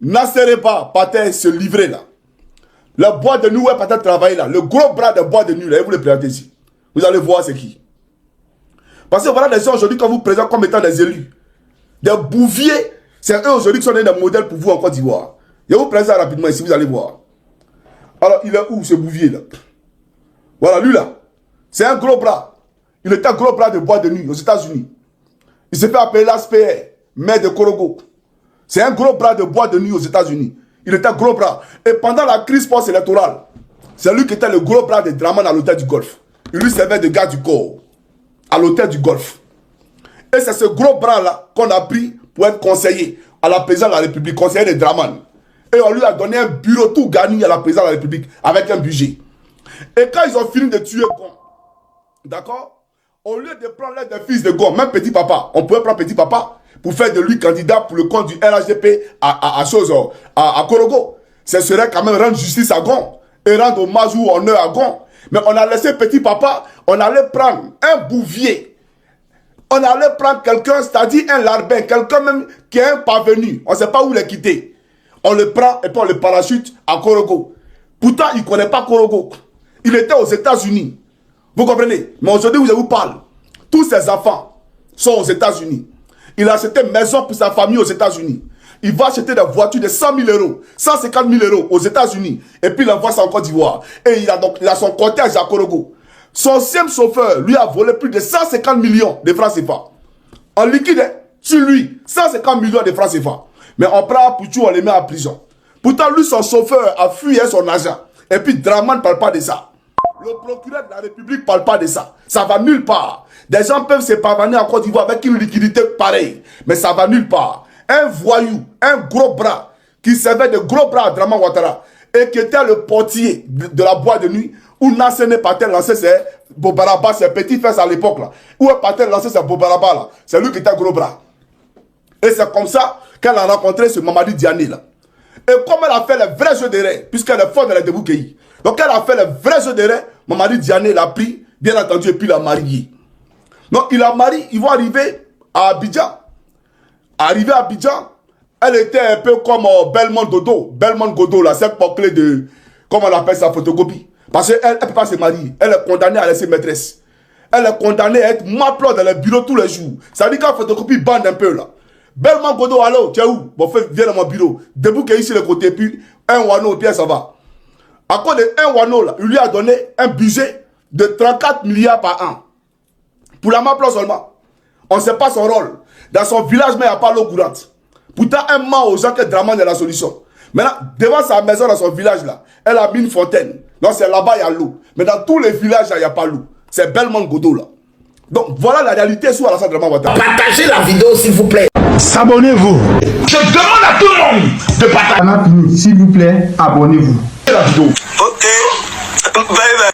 Nassereba partait se livrer là. Le bois de nuit, partait travailler là. Le gros bras de bois de nuit, là, vous le présentez ici. Vous allez voir c'est qui. Parce que voilà des gens aujourd'hui, quand vous présentez comme étant des élus, des bouviers, c'est eux aujourd'hui qui sont des modèles pour vous en Côte d'Ivoire. Je vous présente rapidement ici, vous allez voir. Alors, il est où ce bouvier là? Voilà, lui là. C'est un gros bras. Il était un gros bras de bois de nuit aux États-Unis. Il s'est fait appeler l'ASPR, maire de Korogo. C'est un gros bras de bois de nuit aux États-Unis. Il était un gros bras. Et pendant la crise post-électorale, c'est lui qui était le gros bras de Draman à l'hôtel du Golfe. Il lui servait de garde du corps à l'hôtel du Golfe. Et c'est ce gros bras-là qu'on a pris pour être conseiller à la présidence de la République, conseiller de Draman. Et on lui a donné un bureau tout garni à la présidence de la République avec un budget. Et quand ils ont fini de tuer Gon, d'accord, au lieu de prendre l'aide des fils de Gon, même Petit Papa, on pouvait prendre Petit Papa pour faire de lui candidat pour le compte du RHDP à Korogo. Ce serait quand même rendre justice à Gon et rendre hommage ou honneur à Gon. Mais on a laissé Petit Papa, on allait prendre un bouvier. On allait prendre quelqu'un, c'est-à-dire un larbin, quelqu'un même qui est un parvenu. On ne sait pas où les quitter. On le prend et puis on le parachute à Korogo. Pourtant, il ne connaît pas Korogo. Il était aux États-Unis. Vous comprenez? Mais aujourd'hui, où je vous parle, tous ses enfants sont aux États-Unis. Il a acheté une maison pour sa famille aux États-Unis. Il va acheter des voitures de 100 000 euros, 150 000 euros aux États-Unis. Et puis il envoie ça en Côte d'Ivoire. Et il a son cortège à Korogo. Son 6e chauffeur lui a volé plus de 150 millions de francs CFA. En liquide, sur lui, 150 millions de francs CFA. Mais on prend Pouchou, on les met en prison. Pourtant, lui, son chauffeur a fui son agent. Et puis Draman ne parle pas de ça. Le procureur de la République ne parle pas de ça. Ça va nulle part. Des gens peuvent se parvenir en Côte d'Ivoire avec une liquidité pareille. Mais ça va nulle part. Un voyou, un gros bras, qui servait de gros bras à Draman Ouattara, et qui était le portier de la boîte de nuit, où Nassene partait lancer ses Bobaraba, ses petits fesses à l'époque là. Où elle partait lancer ses Bobaraba là. C'est lui qui était gros bras. Et c'est comme ça qu'elle a rencontré ce Mamadi Diané là. Et comme elle a fait le vrai jeu de rêve, puisqu'elle est forte dans les Deboukéi, donc elle a fait le vrai jeu de rêve, Mamadi Diané l'a pris, bien entendu, et puis l'a marié. Donc il a marié, ils vont arriver à Abidjan. Arrivé à Abidjan, elle était un peu comme Belmont Dodo. Belmont Godot, là, cette clé de, comment on appelle ça, photocopie. Parce qu'elle ne peut pas se marier. Elle est condamnée à laisser maîtresse. Elle est condamnée à être maplot dans le bureau tous les jours. Ça veut dire qu'en photocopie bande un peu là. Belmont Godot, allô, tu es où? Bon, viens dans mon bureau. Debout qui est ici le côté, puis un wano, puis ça va. À cause de un wano, là, il lui a donné un budget de 34 milliards par an. Pour la maplot seulement. On ne sait pas son rôle. Dans son village, mais il n'y a pas l'eau courante. Pourtant, un ment aux gens que Draman est la solution. Maintenant, devant sa maison, dans son village, là, elle a mis une fontaine. Donc, c'est là-bas, il y a l'eau. Mais dans tous les villages, il n'y a pas l'eau. C'est Belmont Godot, là. Donc, voilà la réalité sur Alassane Draman Ouattara. Partagez la vidéo, s'il vous plaît. S'abonnez-vous. Je demande à tout le monde de partager. S'il vous plaît, abonnez-vous. La vidéo. Ok. Bye bye.